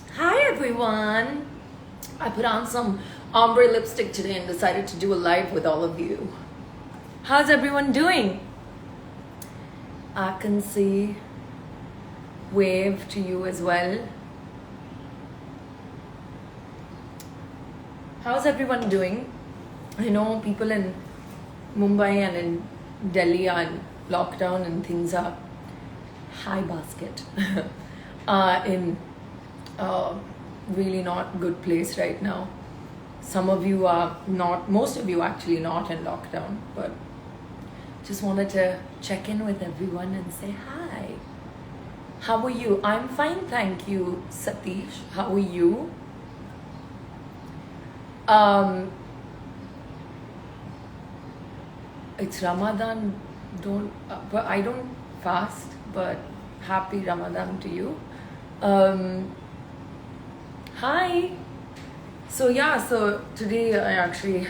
Hi everyone! I put on some ombre lipstick today and decided to do a live with all of you. How's everyone doing? I can see wave to you as well. How's everyone doing? I know people in Mumbai and in Delhi are in lockdown and things are high basket. In really not good place right now. Some of you are not, most of you actually not in lockdown, but just wanted to check in with everyone and say hi. How are you? I'm fine, thank you, Satish. How are you? It's Ramadan. But I don't fast, but happy Ramadan to you. Hi. So today I actually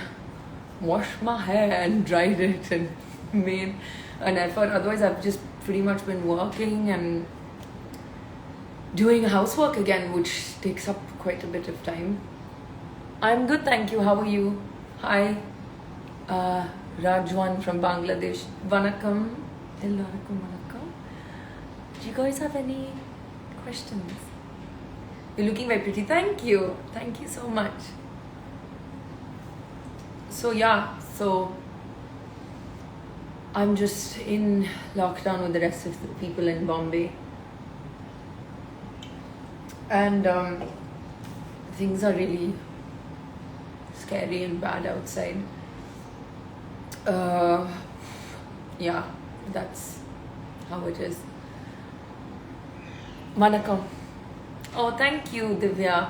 washed my hair and dried it and made an effort. Otherwise, I've just pretty much been working and doing housework again, which takes up quite a bit of time. I'm good, thank you. How are you? Hi, Rajwan from Bangladesh. Vanakkam. Ellarakum vanakkam. Do you guys have any questions? You're looking very pretty. Thank you. Thank you so much. So I'm just in lockdown with the rest of the people in Bombay. And things are really scary and bad outside. Yeah, that's how it is. Vanakkam. Oh, thank you, Divya.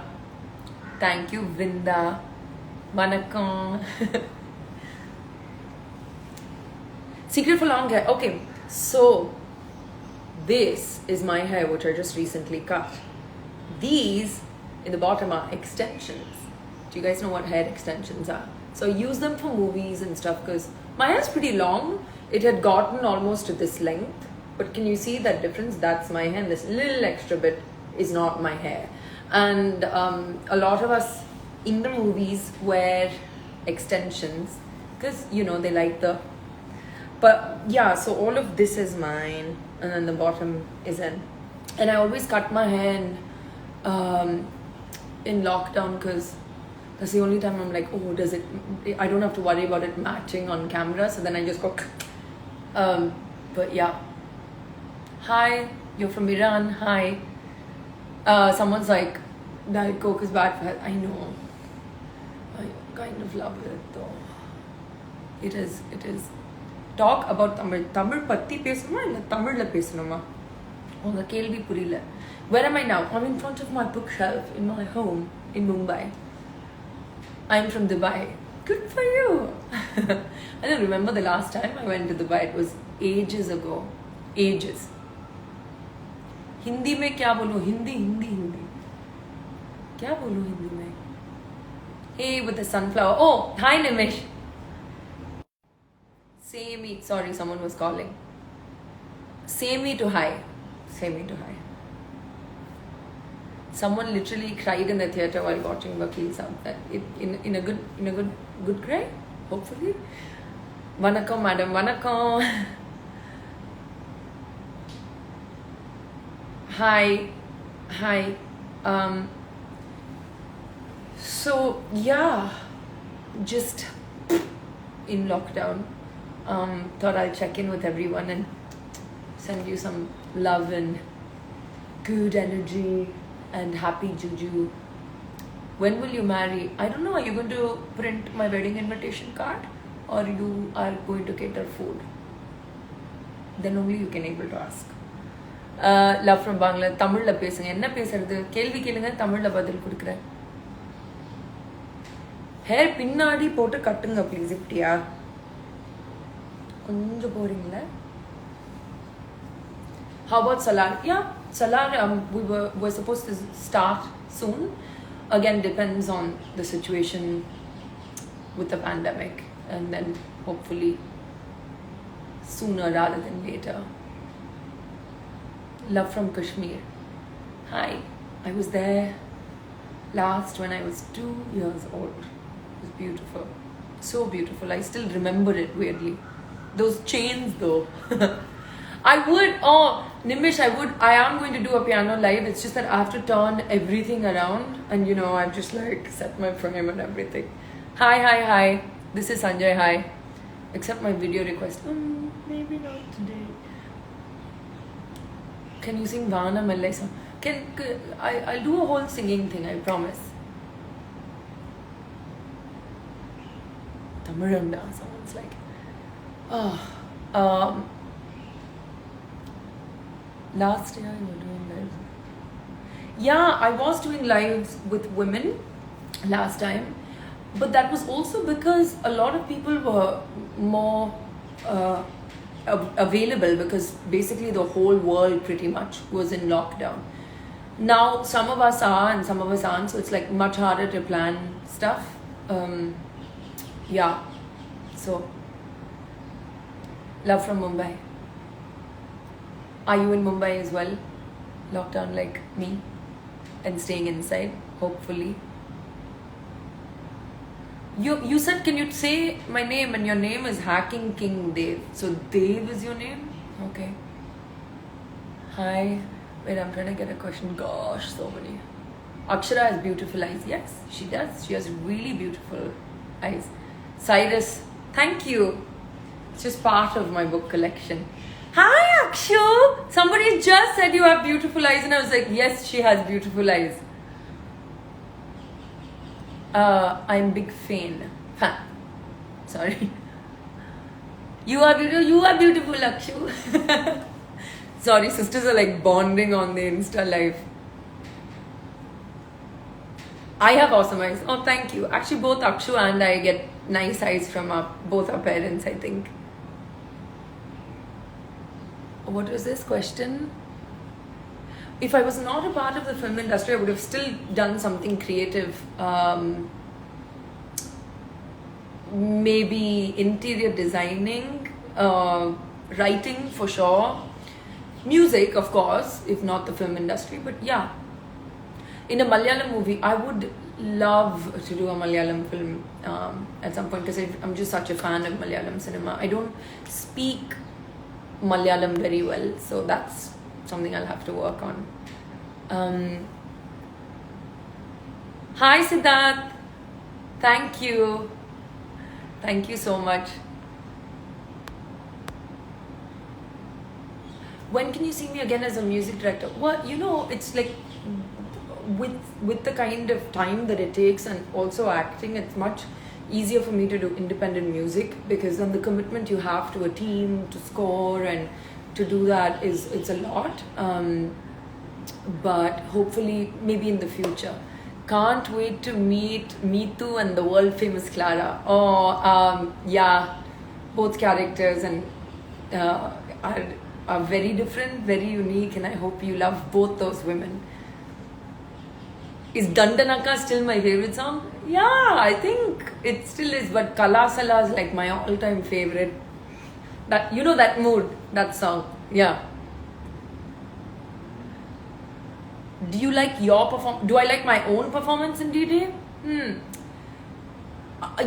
Thank you, Vrinda. Vanakkam. Secret for long hair. Okay, so this is my hair, which I just recently cut. These in the bottom are extensions. Do you guys know what hair extensions are? So I use them for movies and stuff because my hair is pretty long. It had gotten almost to this length, but can you see that difference? That's my hair, and this little extra bit is not my hair. And a lot of us in the movies wear extensions because they like the. But yeah, so all of this is mine, and then the bottom is in. And I always cut my hair in lockdown because that's the only time I'm like, oh, I don't have to worry about it matching on camera. So then I just go. But yeah. Hi, you're from Iran. Hi. Someone's like, Diet Coke is bad for health. I know. I kind of love it though. It is. Talk about Tamil. Tamil பத்தி பேசணுமா இல்ல தமிழ்ல பேசணுமா? உங்க கேள்வி புரியல. Where am I now? I'm in front of my bookshelf in my home in Mumbai. I'm from Dubai. Good for you. I don't remember the last time I went to Dubai. It was ages ago. Ages. Hindi में क्या बोलूं? हिंदी क्या बोलूं हिंदी में? Hey, with the sunflower. Oh, hi Nimish. Say me. Sorry, someone was calling. Say me to hi. Someone literally cried in the theater while watching Vakil Saab. In a good cry, hopefully. Vanakkam, madam. Vanakkam. Hi. So yeah, just in lockdown. Thought I'll check in with everyone and send you some love and good energy and happy juju. When will you marry? I don't know. Are you going to print my wedding invitation card or you are going to cater food? Then only you can able to ask. Love from Bangla. தமிழ்ல பேசுங்க. என்ன பேசுறது? கேள்வி கேளுங்க, தமிழ்ல பதில் கொடுக்கிறேன். Hair பின்னாடி போட்டு கட்டுங்க ப்ளீஸ். இப்படியா கொஞ்சம் போறீங்களா? How about Salar? Yeah, Salar, we're supposed to start soon. Again, depends on the situation with the pandemic, and then hopefully sooner rather than later. Love from Kashmir. Hi, I was there last when I was 2 years old. It was beautiful. So beautiful. I still remember it weirdly. Those chains though. Nimish, I am going to do a piano live. It's just that I have to turn everything around and I've just like set my frame and everything. Hi. This is Sanjay, hi. Accept my video request. Maybe not today. Can you sing Vana Mallai song? I'll do a whole singing thing, I promise. Tamiranda, someone's like, last year you were doing lives. Yeah, I was doing lives with women last time, but that was also because a lot of people were more available because basically the whole world pretty much was in lockdown. Now some of us are and some of us aren't, so it's like much harder to plan stuff. Yeah, so love from Mumbai. Are you in Mumbai as well? Lockdown like me and staying inside, hopefully. You said, can you say my name? And your name is Hacking King Dev. So Dev is your name? Okay. Hi. Wait, I'm trying to get a question. Gosh, so many. Akshara has beautiful eyes. Yes, she does. She has really beautiful eyes. Cyrus, thank you. It's just part of my book collection. Hi, Akshu. Somebody just said you have beautiful eyes, and I was like, yes, she has beautiful eyes. I'm big fan. Sorry. You are beautiful, Akshu. Sorry, sisters are like bonding on the Insta live. I have awesome eyes. Oh, thank you. Actually, both Akshu and I get nice eyes from both our parents, I think. What was this question? If I was not a part of the film industry, I would have still done something creative. Maybe interior designing, writing for sure. Music, of course, if not the film industry. But yeah, in a Malayalam movie, I would love to do a Malayalam film at some point because I'm just such a fan of Malayalam cinema. I don't speak Malayalam very well, so that's something I'll have to work on. Hi Siddharth, thank you so much. When can you see me again as a music director? Well, it's like with the kind of time that it takes and also acting, it's much easier for me to do independent music because then the commitment you have to a team to score and to do that it's a lot. But hopefully maybe in the future. Can't wait to meet Meetu and the world famous Clara. Yeah, both characters and are very different, very unique, and I hope you love both those women. Is Dandanaka still my favorite song? Yeah, I think it still is, but Kalasala is like my all-time favorite. That that mood, that song. Yeah. Do you like your Do I like my own performance in D-Day?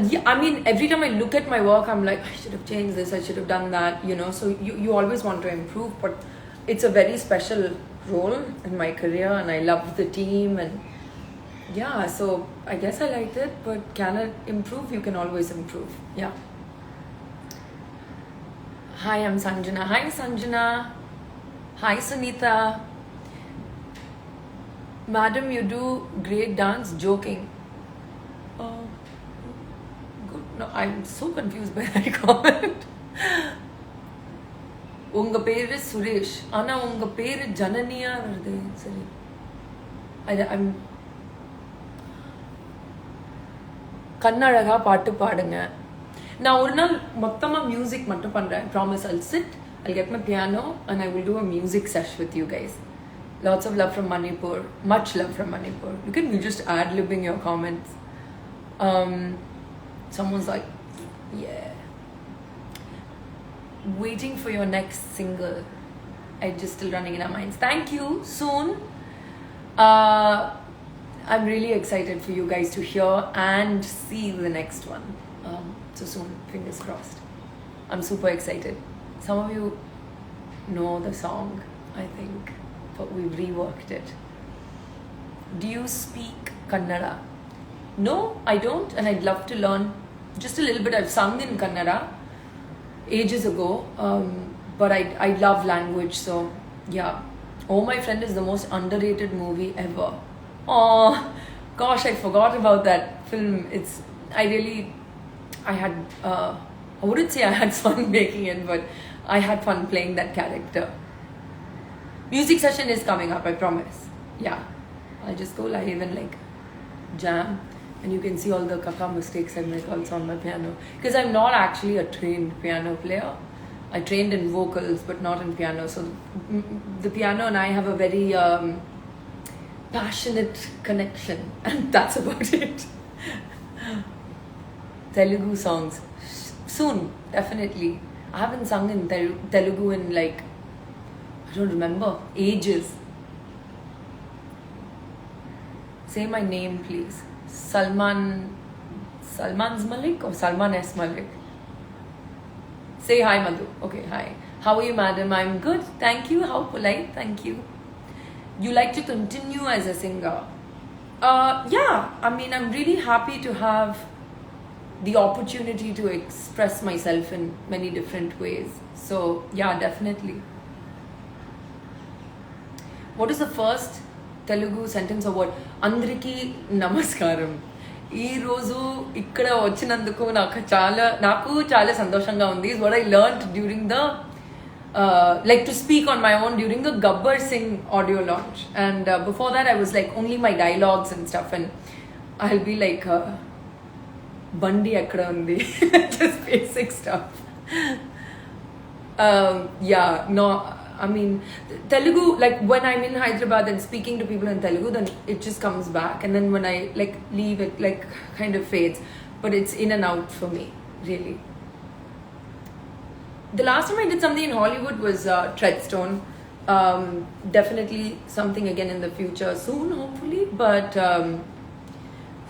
Yeah, I mean, every time I look at my work, I'm like, I should have changed this, I should have done that, so you always want to improve, but it's a very special role in my career and I love the team and yeah, so I guess I liked it, but can it improve? You can always improve. Yeah. Hi, I'm Sanjana. Hi, Sanjana. Hi, Sunita. Madam, you do great dance. Joking. Good. No, I'm so confused by that comment. Unga peru Suresh. Ana unga peru Jananiya varudhe. Sorry. I'm கண்ணழகா பாட்டு பாடுங்க. நான் ஒரு நாள் மொத்தமா music மட்டும் பண்றேன். Promise I'll sit, I'll get my piano and I will do a music sesh with you guys. Lots of love from Manipur. Much love from Manipur. Look at me just ad-libbing your comments. Someone's like, yeah. Waiting for your next single. I'm just still running in our minds. Thank you. Soon. I'm really excited for you guys to hear and see the next one. So soon, fingers crossed. I'm super excited. Some of you know the song, I think, but we've reworked it. Do you speak Kannada? No, I don't, and I'd love to learn just a little bit. I've sung in Kannada ages ago, but I love language, so yeah. Oh My Friend is the most underrated movie ever. Oh, gosh, I forgot about that film. I wouldn't say I had fun making it, but I had fun playing that character. Music session is coming up, I promise. Yeah, I'll just go live and like jam, and you can see all the kaka mistakes I make also on my piano. Because I'm not actually a trained piano player. I trained in vocals, but not in piano. So the piano and I have a very passionate connection, and that's about it. Telugu songs. Soon, definitely. I haven't sung in Telugu in like, I don't remember, ages. Say my name, please. Salman's Malik or Salman S. Malik? Say hi, Madhu. Okay, hi. How are you, madam? I'm good. Thank you. How polite. Thank you. You like to continue as a singer? Yeah. I mean, I'm really happy to have the opportunity to express myself in many different ways. So, yeah, definitely. What is the first Telugu sentence or word? Andriki Namaskaram. ఈ రోజు ఇక్కడ వచ్చినందుకు నాకు చాలా సంతోషంగా ఉంది. Is what I learned during the like to speak on my own during the Gabbar Singh audio launch, and before that I was like only my dialogues and stuff, and I'll be like Bandi ekkada undi, just basic stuff. Yeah, no, I mean, Telugu, like when I'm in Hyderabad and speaking to people in Telugu, then it just comes back, and then when I like leave, it like kind of fades, but it's in and out for me, really. The last time I did something in Hollywood was Treadstone. Definitely something again in the future soon, hopefully, but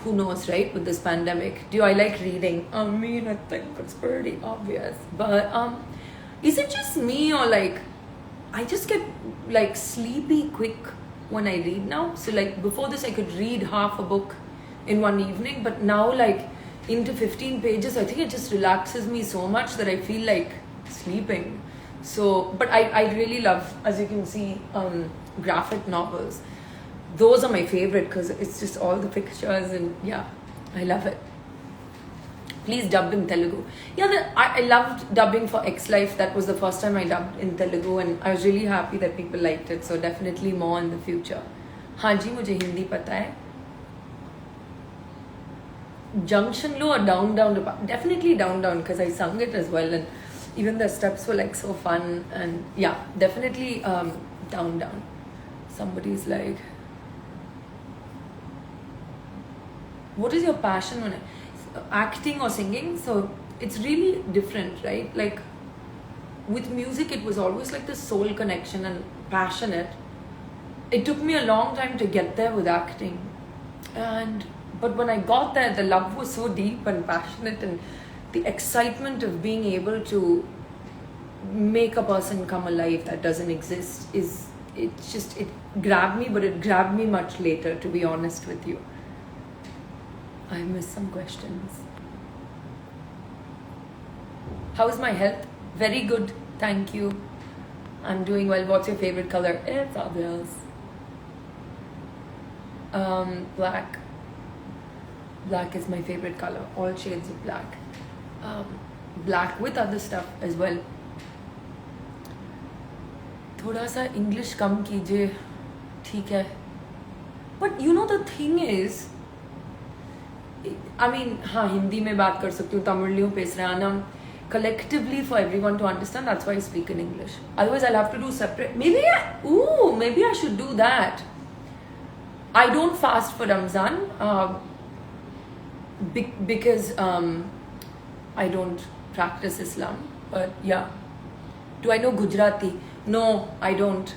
who knows, right, with this pandemic. Do I like reading? I mean, I think it's pretty obvious, but is it just me, or like I just get like sleepy quick when I read now? So like before this I could read half a book in one evening, but now like into 15 pages I think it just relaxes me so much that I feel like sleeping. So but I really love, as you can see, graphic novels. Those are my favorite because it's just all the pictures, and yeah, I love it. Please dub in Telugu. Yeah, I loved dubbing for X Life. That was the first time I dubbed in Telugu, and I was really happy that people liked it. So definitely more in the future. हाँ जी, मुझे हिंदी पता है. Junction low or down down? Definitely down down because I sung it as well, and even the steps were like so fun, and yeah, definitely down down. Somebody's like, what is your passion when acting or singing? So it's really different, right? Like with music it was always like the soul connection and passionate. It took me a long time to get there with acting, but when I got there, the love was so deep and passionate, and the excitement of being able to make a person come alive that doesn't exist it grabbed me, but it grabbed me much later, to be honest with you. I missed some questions. How is my health? Very good, thank you. I'm doing well. What's your favorite color? It's obvious. Black. Black is my favorite color. All shades of black. Black with other stuff as well. थोड़ा सा English कम कीजिए, ठीक है? But you know the thing is, I mean, हाँ हिंदी में बात कर सकती हूँ, तमिलियों पेसराना collectively for everyone to understand. That's why I speak in English. Otherwise, I'll have to do separate. Maybe I should do that. I don't fast for Ramzan because I don't practice Islam. But yeah, do I know Gujarati? No, I don't.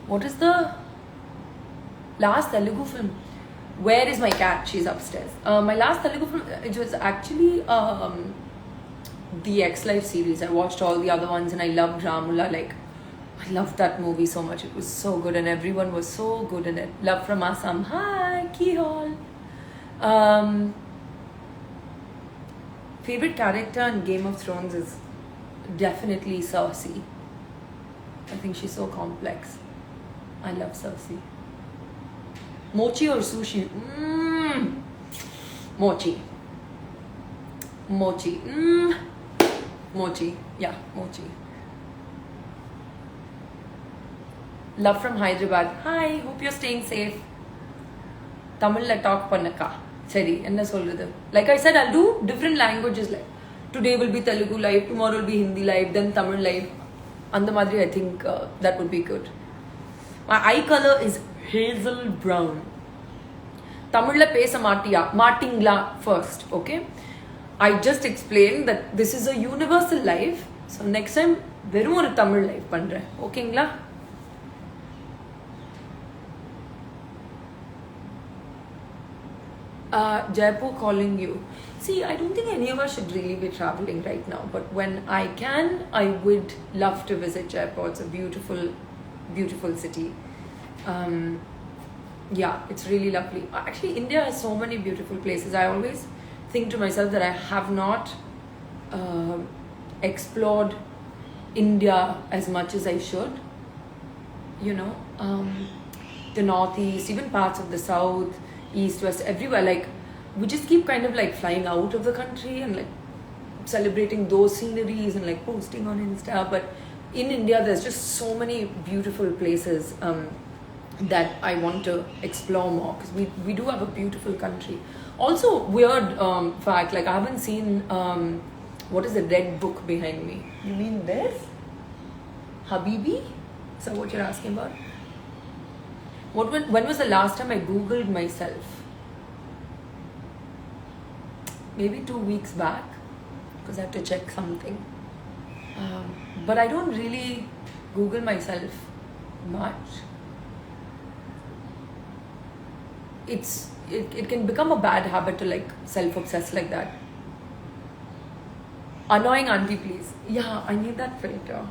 What is the last Telugu film. Where is my cat? She's upstairs. My last Telugu film, it was actually the X Life series. I watched all the other ones and I loved Ramula. Like, I loved that movie so much. It was so good and everyone was so good in it. Love from Assam. Hi, Kihol. Favorite character in Game of Thrones is definitely Cersei. I think she's so complex. I love Cersei. Mochi or sushi? Mochi. Mochi. Mochi. Yeah, mochi. Love from Hyderabad. Hi, hope you're staying safe. Tamil talk pannaka. Seri, enna solradhu. Like I said, I'll do different languages. Like today will be Telugu live, tomorrow will be Hindi live, then Tamil live. And the madri, I think that would be good. My eye color is hazel brown. Tamil pesa maatiya, maatingla first, okay? I just explained that this is a universal live. So next time, verum oru Tamil live pandren. Okay ngla? Jaipur calling you. See, I don't think any of us should really be traveling right now. But when I can, I would love to visit Jaipur. It's a beautiful, beautiful city. Yeah, it's really lovely. Actually, India has so many beautiful places. I always think to myself that I have not explored India as much as I should. You know, the northeast, even parts of the south, east, west, everywhere. Like, we just keep kind of like flying out of the country and like celebrating those sceneries and like posting on Insta. But in India, there's just so many beautiful places that I want to explore more because we do have a beautiful country. Also, weird fact, like I haven't seen what is the red book behind me? You mean this? Habibi? Is that what you're asking about? When was the last time I Googled myself? Maybe 2 weeks back because I have to check something. But I don't really Google myself much. It can become a bad habit to like self-obsess like that. Annoying auntie, please. Yeah, I need that filter.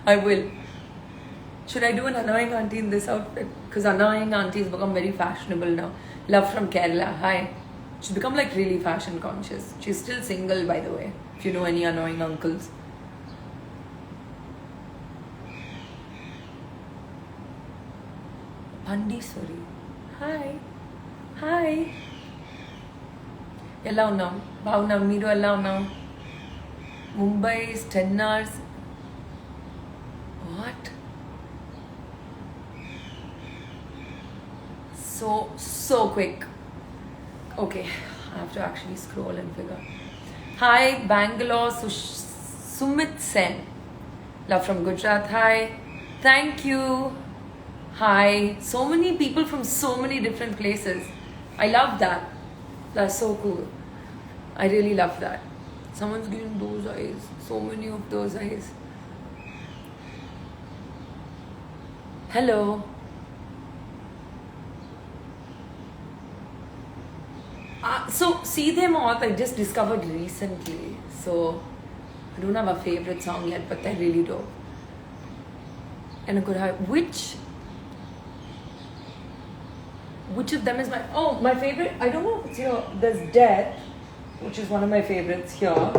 I will. Should I do an annoying auntie in this outfit? Because annoying aunties become very fashionable now. Love from Kerala. Hi. She's become like really fashion conscious. She's still single, by the way. If you know any annoying uncles. Pandiswari. Hi. Hi. Ella unnam. Baagunnam. Meeru ella unnam. Mumbai is 10 hours. What? So quick. Okay, I have to actually scroll and figure. Hi, Bangalore, Sumit Sen. Love from Gujarat. Hi. Thank you. Hi. So many people from so many different places. I love that. That's so cool. I really love that. Someone's giving those eyes. So many of those eyes. Hello. So, See Them All I just discovered recently. So, I don't have a favorite song yet, but they're really dope. And I could have... Which of them is my... Oh, my favorite... I don't know if it's here. There's Death, which is one of my favorites here.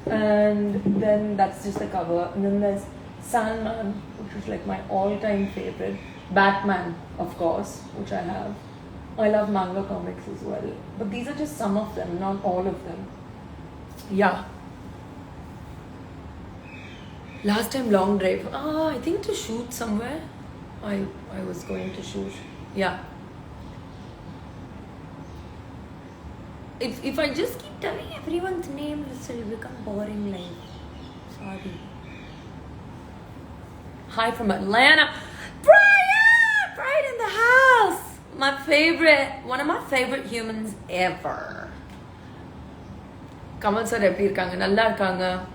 And then that's just the cover. And then there's Sandman, which is like my all-time favorite. Batman, of course, which I have. I love manga comics as well. But these are just some of them, not all of them. Yeah. Last time long drive. I think to shoot somewhere. I was going to shoot. Yeah. If I just keep telling everyone's name, this will become boring life. Sorry. Hi from Atlanta. Brian in the house. One of my favorite humans ever. Kamal sir eppadi irukanga? Nalla irukanga.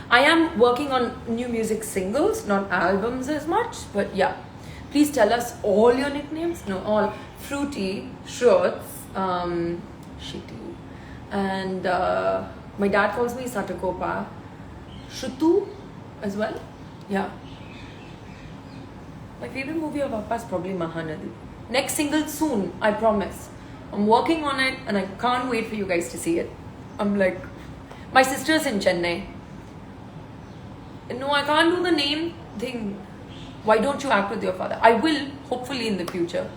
I am working on new music singles, not albums as much, but yeah. Please tell us all your nicknames. No, all. Fruity, Shruts, Shitty. And my dad calls me Satakopa. Shrutu as well. Yeah. My favorite movie of Appa is probably Mahanadi. Next single soon, I promise. I'm working on it and I can't wait for you guys to see it. I'm like, my sister's in Chennai. No, I can't do the name thing. Why don't you act with your father? I will, hopefully in the future.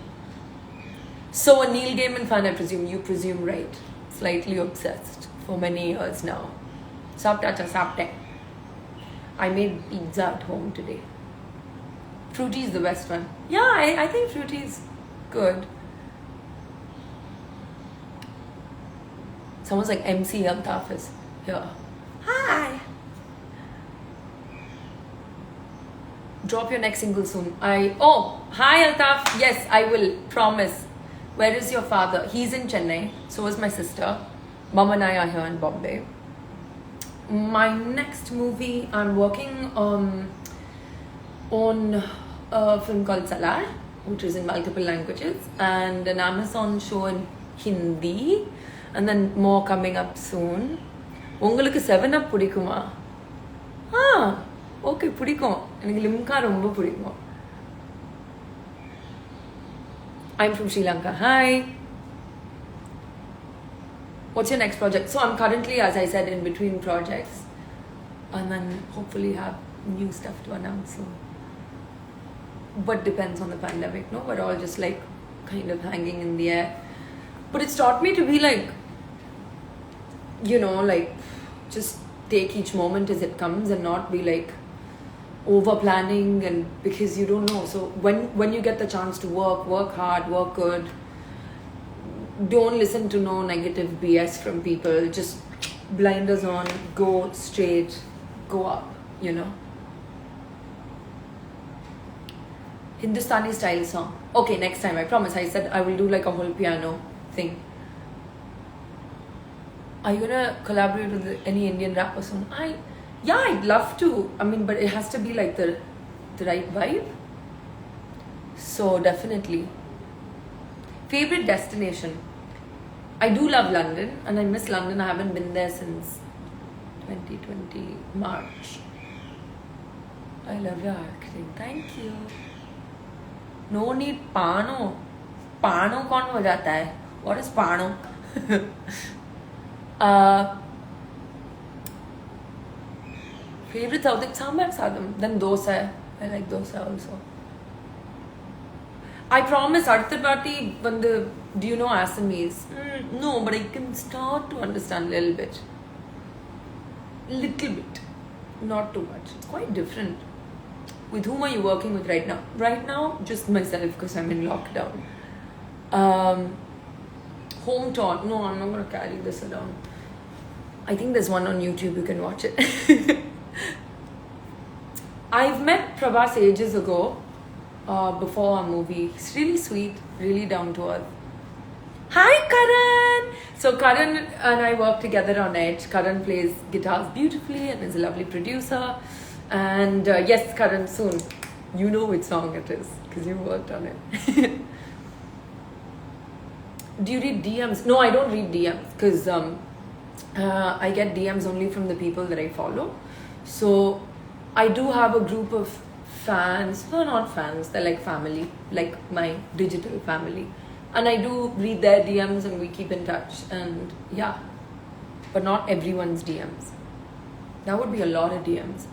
So a Neil Gaiman fan, I presume. You presume right. Slightly obsessed for many years now. Saptacha sapte. I made pizza at home today. Fruity is the best one. Yeah, I think Fruity is good. Someone's like MC Altaf is here. Hi. Drop your next single soon. Hi Altaf. Yes, I will. Promise. Where is your father? He's in Chennai. So is my sister. Mom and I are here in Bombay. My next movie, I'm working on a film called Salar, which is in multiple languages, and an Amazon show in Hindi, and then more coming up soon. உங்களுக்கு 7up பிடிக்குமா? Okay பிடிக்கும். எனக்கு லிம்கா ரொம்ப பிடிக்கும். I'm from Sri Lanka. Hi. What's your next project? So I'm currently, as I said, in between projects, and then hopefully have new stuff to announce soon. But depends on the pandemic, no? We're all just like kind of hanging in the air. But it's taught me to be like, you know, like just take each moment as it comes and not be like over planning, and because you don't know. So when you get the chance to work hard, work good. Don't listen to no negative BS from people. Just blinders on, go straight, go up, you know. Hindustani style song. Okay, next time, I promise. I said I will do like a whole piano thing. Are you gonna collaborate with any Indian rapper soon? Yeah, I'd love to. I mean, but it has to be like the right vibe. So definitely. Favorite destination? I do love London, and I miss London. I haven't been there since 2020 March. I love your acting. Thank you. No need Pano. Pano कौन हो जाता है? What is Pano? Favorite South Indian sambar sadam. Then dosa. I like dosa also. I promise, Arthapati, do you know Assamese? No, but I can start to understand a little bit. Little bit. Not too much. It's quite different. With whom are you working with right now? Right now, just myself because I'm in lockdown. Home taught. No, I'm not going to carry this around. I think there's one on YouTube. You can watch it. I've met Prabhas ages ago. Before our movie. He's really sweet, really down to earth. Hi Karan! So Karan and I work together on Edge. Karan plays guitars beautifully and is a lovely producer. And yes, Karan, soon. You know which song it is because you worked on it. Do you read DMs? No, I don't read DMs because I get DMs only from the people that I follow. So I do have a group of fans, no, not fans, they're like family, like my digital family, and I do read their DMs and we keep in touch, and yeah, but not everyone's DMs. That would be a lot of DMs.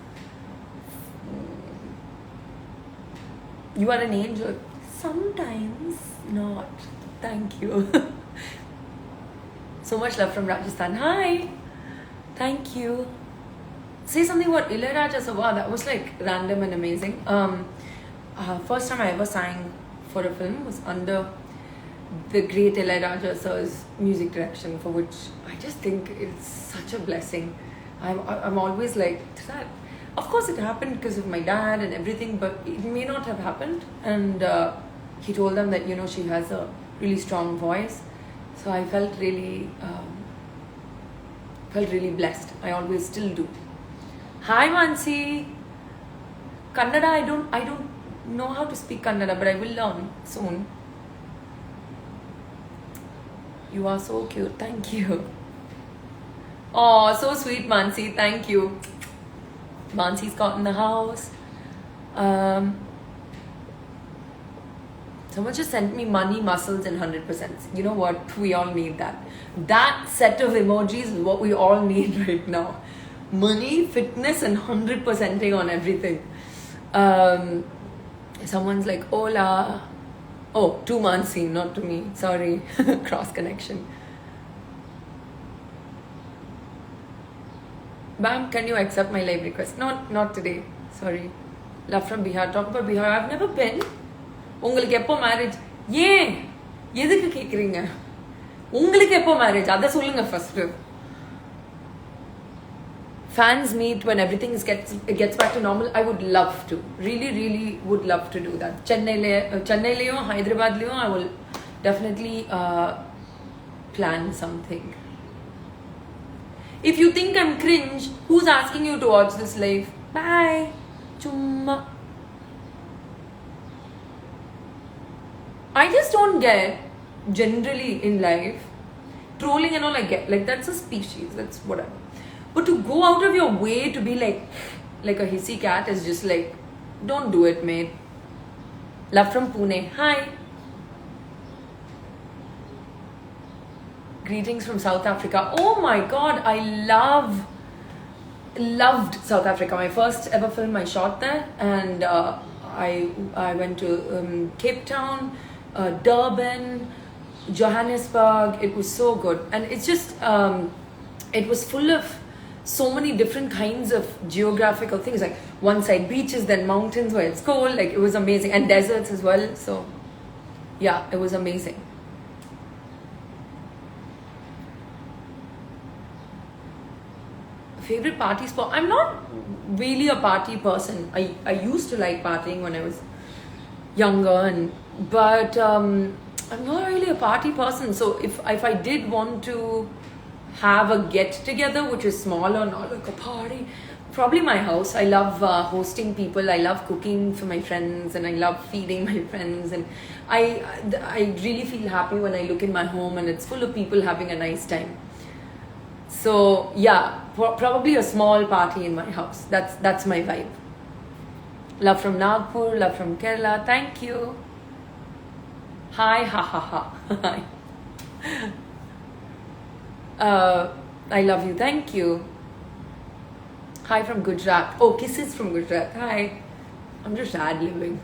You are an angel. Sometimes not. Thank you. So much love from Rajasthan. Hi. Thank you. Say something about Ilayaraja Sabha. That was like random and amazing. First time I ever sang for a film was under the great Ilayaraja sir's music direction, for which I just think it's such a blessing. I'm always like, that. Of course it happened because of my dad and everything, but it may not have happened. And he told them that, you know, she has a really strong voice. So I felt really blessed. I always still do. Hi Mansi. Kannada, I don't know how to speak Kannada, but I will learn soon. You are so cute. Thank you. Oh, so sweet, Mansi. Thank you. Mansi's got in the house. Someone just sent me money, muscles, and 100%. You know what? We all need that. That set of emojis is what we all need right now. Money, fitness, and 100%ing on everything. Someone's like, hola. Oh, to Mansi, not to me. Sorry. Cross connection. Bam, can you accept my live request? Not today. Sorry. Love from Bihar. Talk about Bihar. I've never been. உங்களுக்கு எப்போ marriage? ஏன் எதுக்கு கேக்குறீங்க? உங்களுக்கு எப்போ marriage? அத சொல்லுங்க first. Fans meet when everything gets back to normal. I would love to. Really would love to do that. Chennailayum, Hyderabadlayum, I will definitely plan something. If you think I'm cringe, who's asking you to watch this live? Bye. Chumma. I just don't get, generally in life, trolling and all I get. Like, that's a species, that's whatever. But to go out of your way to be like a hissy cat is just like, don't do it, mate. Love from Pune. Hi. Greetings from South Africa. Oh my god, I loved South Africa. My first ever film I shot there, and I went to Cape Town, Durban, Johannesburg. It was so good, and it's just it was full of so many different kinds of geographical things, like one side beaches, then mountains where it's cold. Like, it was amazing, and deserts as well. So yeah, it was amazing. Favorite party spot? I'm not really a party person. I used to like partying when I was younger, but I'm not really a party person. So if I did want to have a get together which is smaller, not like a party, probably my house. I love hosting people. I love cooking for my friends, and I love feeding my friends, and I really feel happy when I look in my home and it's full of people having a nice time. So yeah, probably a small party in my house. That's my vibe. Love from Nagpur, love from Kerala. Thank you. Hi, ha ha ha. Hi. I love you. Thank you. Hi from Gujarat. Oh, kisses from Gujarat. Hi. I'm just ad-libbing.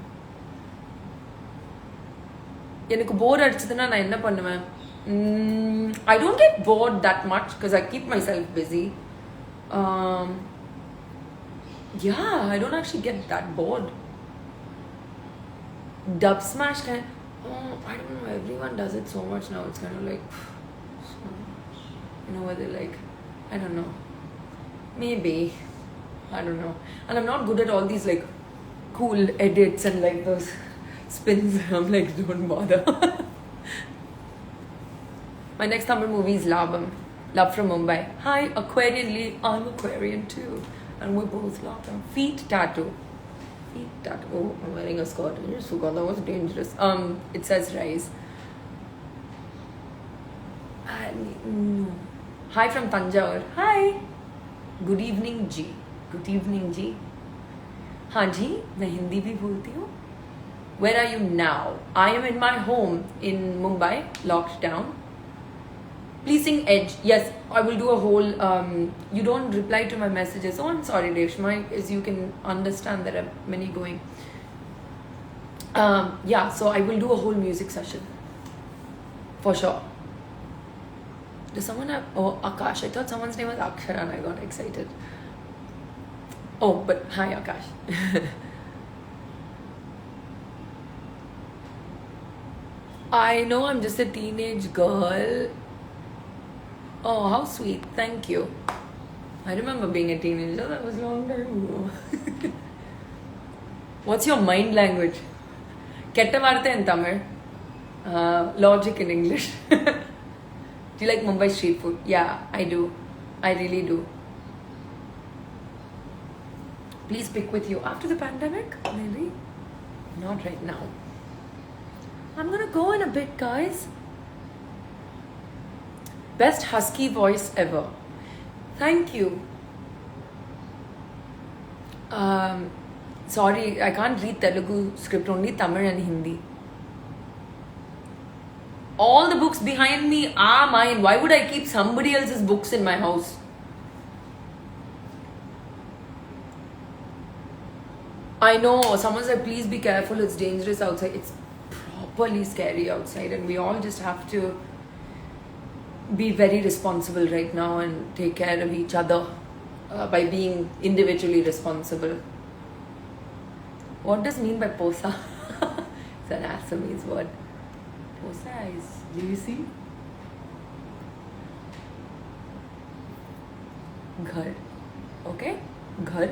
எனக்கு போர் அடிச்சதுன்னா நான் என்ன பண்ணுவேன்? I don't get bored that much because I keep myself busy. Yeah, I don't actually get that bored. Dub smash kind of, I don't know, everyone does it so much now. It's kind of like, you know, where they're like, I don't know, maybe, I don't know. And I'm not good at all these like cool edits and like those spins. I'm like, don't bother. My next Tamil movie is Labam. Love from Mumbai. Hi, Aquarian Lee. I'm Aquarian too. And we're both Labam. Feet tattoo. Feet tattoo. Oh, I'm wearing a skirt. I just forgot. That was dangerous. It says rise. No. Hi from Tanjore. Hi. Good evening, G. Good evening, G. हाँ जी, मैं हिंदी भी बोलती हूँ. Where are you now? I am in my home in Mumbai, locked down. Please sing Edge. Yes, I will do a whole. You don't reply to my messages. Oh, I'm sorry, Reshma. As you can understand, there are many going. Yeah, so I will do a whole music session. For sure. Does someone have. Oh, Akash. I thought someone's name was Akshara and I got excited. Oh, but hi, Akash. I know I'm just a teenage girl. Oh, how sweet. Thank you. I remember being a teenager. That was a long time ago. What's your mind language? Ketta vartha in Tamil. Logic in English. Do you like Mumbai street food? Yeah, I do. I really do. Please pick with you after the pandemic, maybe. Not right now. I'm gonna go in a bit, guys. Best husky voice ever. Thank you. Sorry, I can't read Telugu script, only Tamil and Hindi. All the books behind me are mine. Why would I keep somebody else's books in my house? I know, someone said, please be careful, it's dangerous outside. It's properly scary outside, and we all just have to be very responsible right now and take care of each other by being individually responsible. What does it mean by posa? It's an Assamese word. Posa is, do you see? Ghar. Okay? Ghar.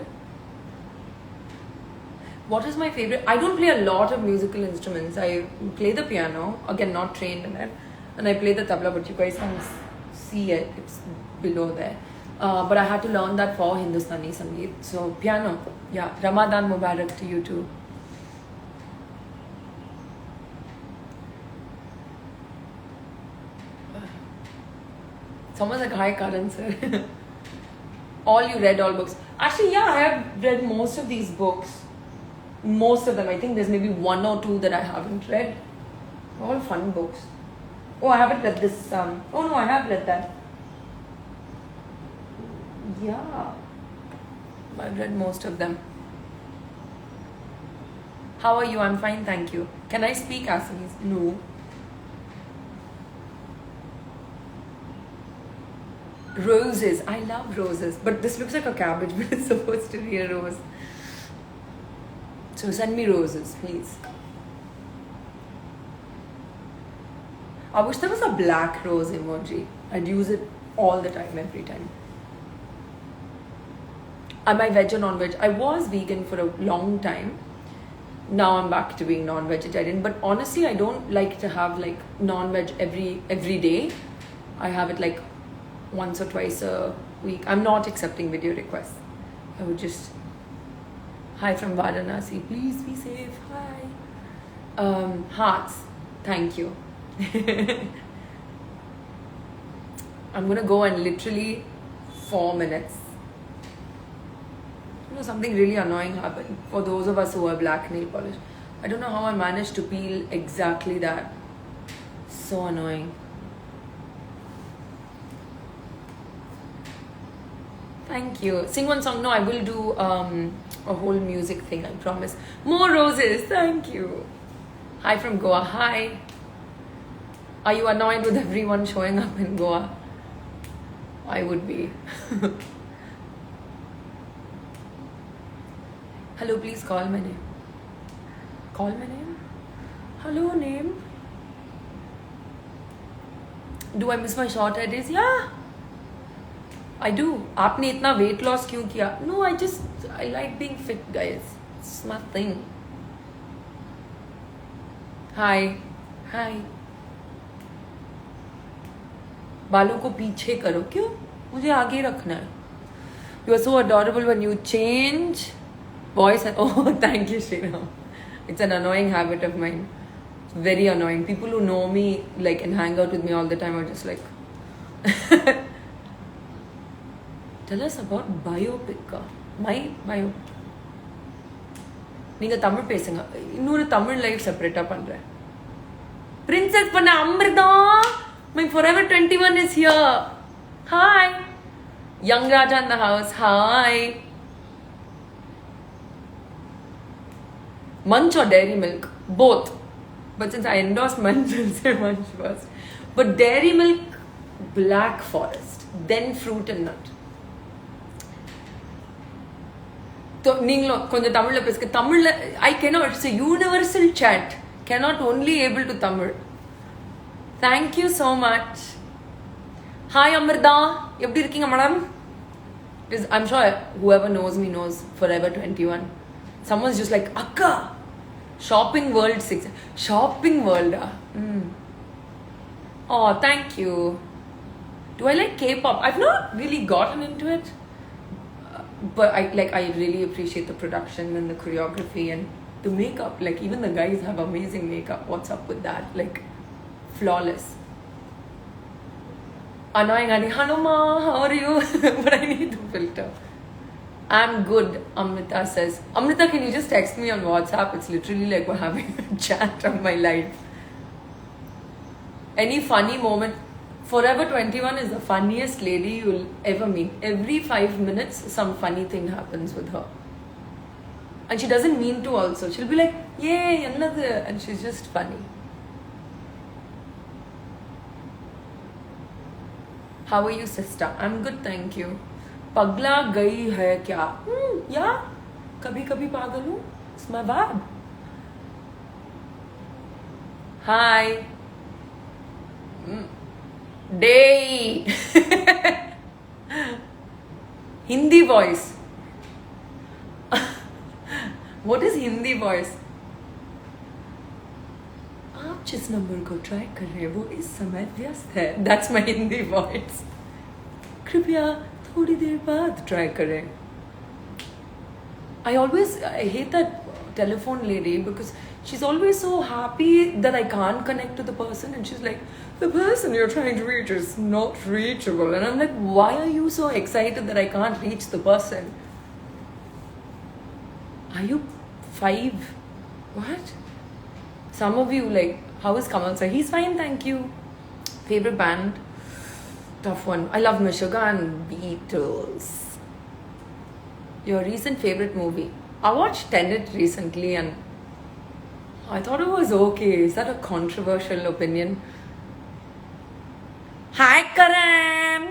What is my favorite? I don't play a lot of musical instruments. I play the piano, again, not trained in it. And I play the tabla, but you guys can't see it. It's below there. But I had to learn that for Hindustani Sangeet. So, piano. Yeah. Ramadan Mubarak to you too. Someone's like, hi, Karan sir. You read all books. Actually, yeah, I have read most of these books. Most of them. I think there's maybe one or two that I haven't read. All fun books. Oh, I haven't read this. Oh no, I have read that. Yeah. I've read most of them. How are you? I'm fine, thank you. Can I speak Assamese? No. Roses. I love roses. But this looks like a cabbage, but it's supposed to be a rose. So send me roses, please. I wish there was a black rose emoji. I'd use it all the time, every time. Am I veg or non-veg? I was vegan for a long time. Now I'm back to being non-vegetarian. But honestly, I don't like to have like non-veg every day. I have it like once or twice a week. I'm not accepting video requests. I would just... Hi from Varanasi. Please be safe. Hi. Hearts. Thank you. I'm gonna go and literally 4 minutes. You know, something really annoying happened for those of us who are black nail polish. I don't know how I managed to peel exactly that. So annoying. Thank you. Sing one song. No, I will do a whole music thing, I promise. More roses. Thank you. Hi from Goa. Hi. Are you annoyed with everyone showing up in Goa? I would be. Hello, please call my name. Call my name? Hello, name. Do I miss my short hair days? Yeah. I do. आपने इतना weight loss क्यों किया? No, I like being fit, guys. It's my thing. Hi. Hi. बालों को पीछे करो. क्यों? मुझे आगे रखना है. You are so adorable when you change voice. Oh, thank you, Shriram. It's an annoying habit of mine. It's very annoying. People who know me like and hang out with me all the time are just like... Tell us about biopic. My bio. நீங்க தமிழ் பேசுங்க. இன்னொரு Tamil live செப்பரேட்டா பண்றேன். Princess பண்ண Amrita. My Forever 21 is here. Hi. Young Raja in the house. Hi. Munch or Dairy Milk? Both. But since I endorsed Munch, I'll say Munch first. But Dairy Milk, Black Forest. Then Fruit and Nut. நீங்களும் கொஞ்சம் தமிழ்ல பேசுங்க. தமிழ்ல I cannot, it's a universal chat. Cannot only able to Tamil. Thank you so much. Hi Amrita. எப்படி இருக்கீங்க madam? I'm sure whoever knows me knows Forever 21. Someone's just like, Akka, Shopping World 6. Shopping World. Oh, thank you. Do I like K-pop? I've not really gotten into it. But I really appreciate the production and the choreography and the makeup, like even the guys have amazing makeup. What's up with that? Like flawless. Annoying Annie, hello ma, how are you? But I need the filter. I'm good, Amrita says. Amrita, can you just text me on WhatsApp? It's literally like we're having a chat on my live. Any funny moment? Forever 21 is the funniest lady you'll ever meet. Every 5 minutes, some funny thing happens with her. And she doesn't mean to also. She'll be like, yay, another. And she's just funny. How are you, sister? I'm good, thank you. Pagla gayi hai kya? Yeah. Kabhi kabhi pagal hu. It's my vibe. Hi. Day. Hindi voice. What is Hindi voice? आप जिस number को try कर रहे हैं वो इस समय व्यस्त है. That's my Hindi voice. कृपया थोड़ी देर बाद ट्राई करें. I hate that telephone lady because she's always so happy that I can't connect to the person, and she's like, the person you're trying to reach is not reachable. And I'm like, why are you so excited that I can't reach the person? Are you 5? What? Some of you like, how is Kamal sir? He's fine, thank you. Favorite band? Tough one. I love Meshuggah and Beatles. Your recent favorite movie? I watched Tenet recently and I thought it was okay. Is that a controversial opinion? Hi Karan!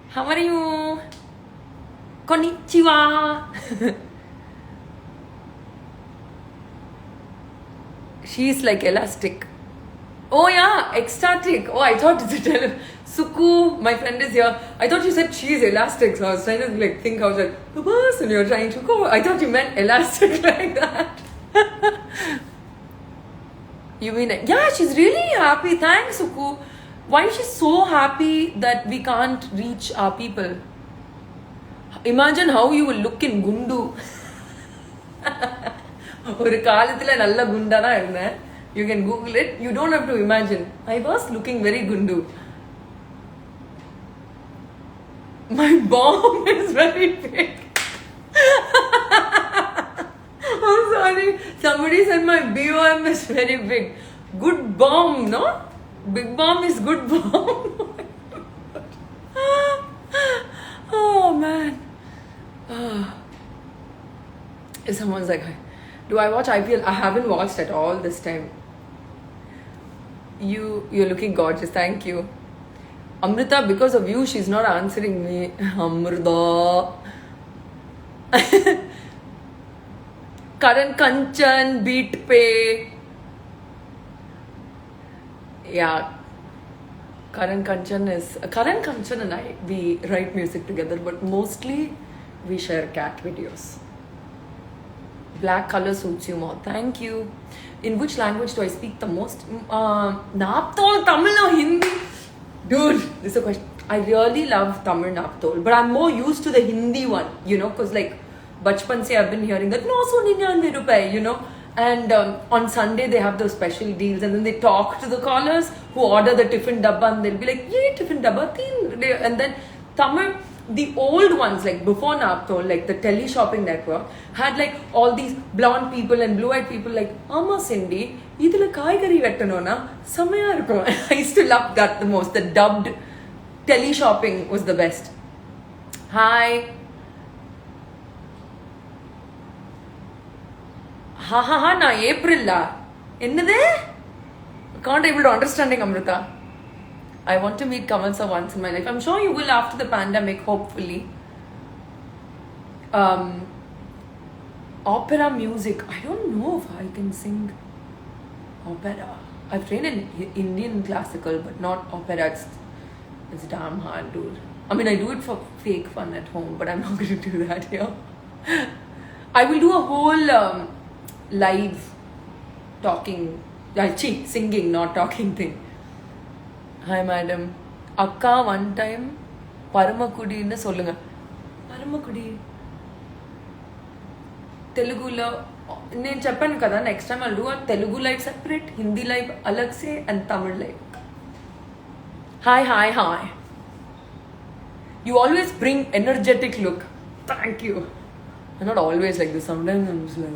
How are you? Konnichiwa! She's like elastic. Oh yeah, ecstatic. Oh, I thought it's a Suku, my friend is here. I thought you said she's elastic, so I was trying to like think. I was like, the person you're trying to go. I thought you meant elastic like that. You mean it? Yeah, she's really happy. Thanks, Suku. Why is she so happy that we can't reach our people? Imagine how you will look in Gundu. ஒரு காலத்துல நல்ல குண்டா தான் இருந்தேன். You can Google it. You don't have to imagine. I was looking very gundu. My bomb is very big. I'm sorry. Somebody said my BOM is very big. Good bomb, no? Big bomb is good bomb. Oh man. If someone's like, do I watch IPL? I haven't watched at all this time. You're looking gorgeous. Thank you. Amrita, because of you, she's not answering me. Amrita. Karan Kanchan, Beat Pay. Yeah. Karan Kanchan and I, we write music together, but mostly we share cat videos. Black color suits you more. Thank you. In which language do I speak the most? Naptol, Tamil or Hindi? Dude, this is a question. I really love Tamil Naptol, but I'm more used to the Hindi one, you know, because like bachpan se I've been hearing that, no, so 99 rupees, you know. And on Sunday they have those special deals, and then they talk to the callers who order the tiffin dabba, and they'll be like, yeah, tiffin dabba, and then Tamil, the old ones, like before Naptol, like the tele shopping network, had like all these blonde people and blue-eyed people like, Amma Cindy, idhula kaigari vettanona samaya irukum. I used to love that the most. The dubbed tele shopping was the best. Hi. Ha, na April la. Ennade? Can't able to understanding Amrita. I want to meet Kamal sir once in my life. I'm sure you will after the pandemic, hopefully. Opera music. I don't know if I can sing opera. I've trained in Indian classical, but not opera. It's damn hard, dude. I mean, I do it for fake fun at home, but I'm not going to do that here. I will do a whole live talking, singing, not talking thing. Hi madam. Akka one time Paramakudi solunga. Paramakudi Telugula నేను చెప్పాను కదా, next time I'll do a Telugu live separate, Hindi live alag se, and Tamil live. Hi. You always bring energetic look. Thank you. I'm not always like this. Sometimes I'm just like...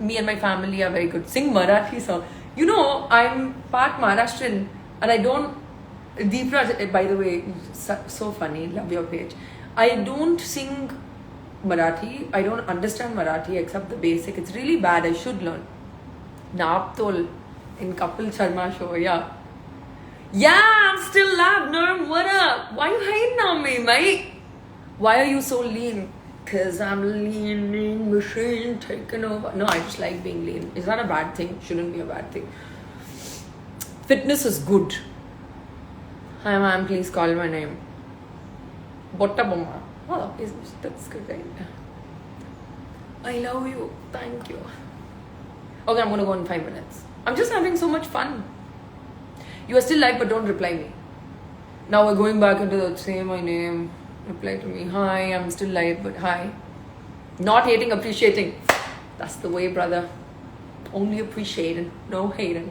Me and my family are very good. Sing Marathi song. You know, I'm part Maharashtrian and I don't... Deepraj, by the way, so funny. Love your page. I don't sing Marathi. I don't understand Marathi except the basic. It's really bad. I should learn. Naaptol in Kapil Sharma show, yeah. Yeah, I'm still alive, Norm. What up? Why you hating on me, mate? Why are you so lean? Because I'm lean machine taking over. No, I just like being lean. Is that a bad thing? Shouldn't be a bad thing. Fitness is good. Hi, ma'am. Please call my name. Botta Bomma. Oh, that's good, right? I love you. Thank you. Okay, I'm going to go in 5 minutes. I'm just having so much fun. You are still live, but don't reply me. Now we're going back into the say my name. Reply to me. Hi, I'm still live, but hi. Not hating, appreciating. That's the way, brother. Only appreciating, no hating.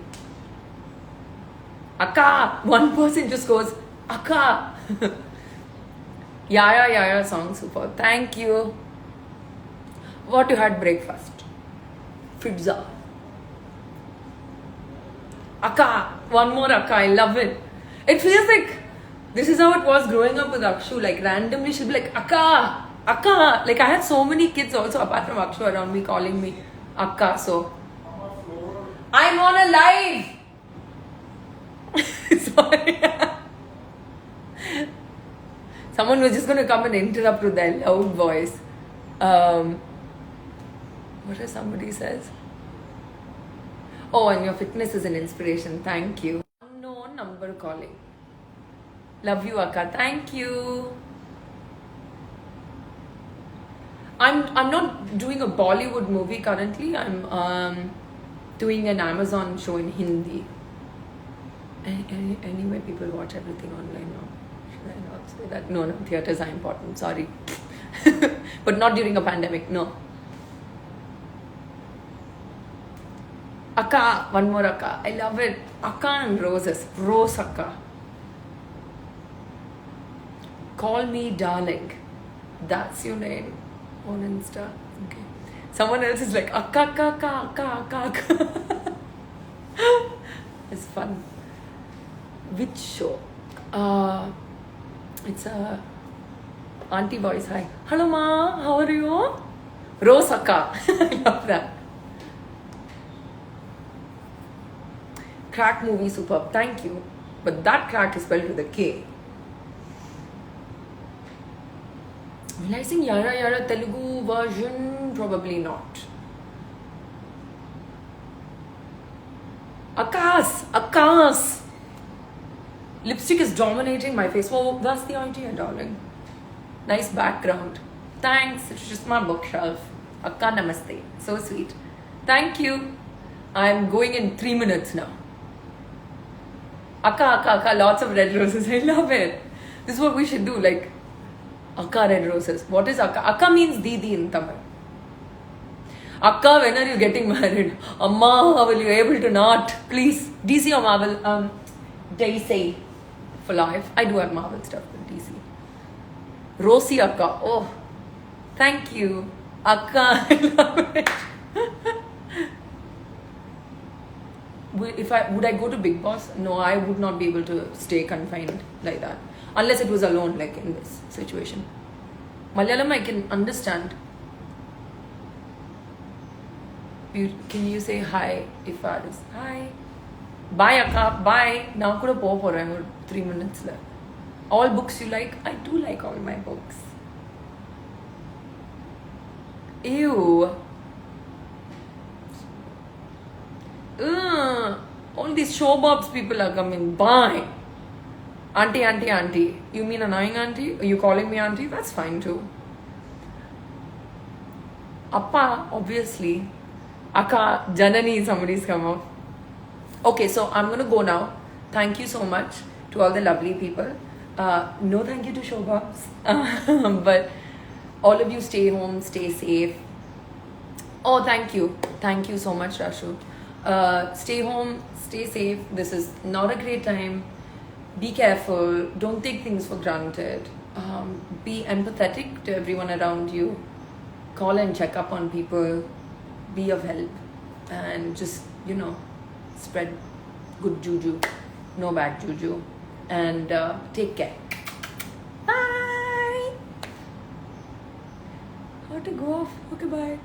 Akka! One person just goes, Akka! Yeah, song super. Thank you. What you had breakfast? Pizza. Akka! One more Akka. I love it. It feels like this is how it was growing up with Akshu. Like randomly she'll be like, Akka! Like I had so many kids also apart from Akshu around me calling me Akka. So I'm on a live! Sorry. Someone was just going to come and interrupt with their loud voice. What if somebody says? Oh, and your fitness is an inspiration. Thank you. Unknown number calling. Love you, Akka. Thank you. I'm not doing a Bollywood movie currently. I'm doing an Amazon show in Hindi. Anyway, people watch everything online now. Should I not say that? No, theatres are important. Sorry. But not during a pandemic. No. Akka, one more Akka. I love it. Akka and roses. Rose Akka. Call me darling. That's your name on Insta. Okay. Someone else is like Akka. It's fun. Which show? It's a auntie voice. Hi. Hello ma, how are you? Rose Akka. I love that. Crack movie superb. Thank you. But that crack is spelled with a K. Will I sing Yara Telugu version? Probably not. Akas! Lipstick is dominating my face. Oh, that's the idea, darling. Nice background. Thanks. It's just my bookshelf. Akka namaste. So sweet. Thank you. I'm going in 3 minutes now. Akka. Lots of red roses. I love it. This is what we should do. Like, Akka red roses. What is Akka? Akka means Didi in Tamil. Akka, when are you getting married? Amma, will you able to not? Please. DC or Marvel? DC. For life. I do have Marvel stuff with DC. Rosie Akka. Oh. Thank you. Akka. I love it. Would I go to Big Boss? No, I would not be able to stay confined like that. Unless it was alone, like in this situation. Malayalam I can understand. Can you say hi if I was hi? Bye Akka, bye. Now I could have 3 minutes left. All books you like? I do like all my books. Ew. All these showbobs people are coming. Bye. Auntie. You mean annoying auntie? Are you calling me auntie? That's fine too. Appa, obviously. Akka, Janani, somebody's come up. Okay, so I'm going to go now. Thank you so much to all the lovely people. No thank you to showbobs. But All of you stay home, stay safe. Oh, thank you so much, Rashu. Stay home, stay safe. This is not a great time. Be careful, don't take things for granted. Be empathetic to everyone around you. Call and check up on people. Be of help. And just, spread good juju, no bad juju. And take care. Bye! How to go off? Okay, bye.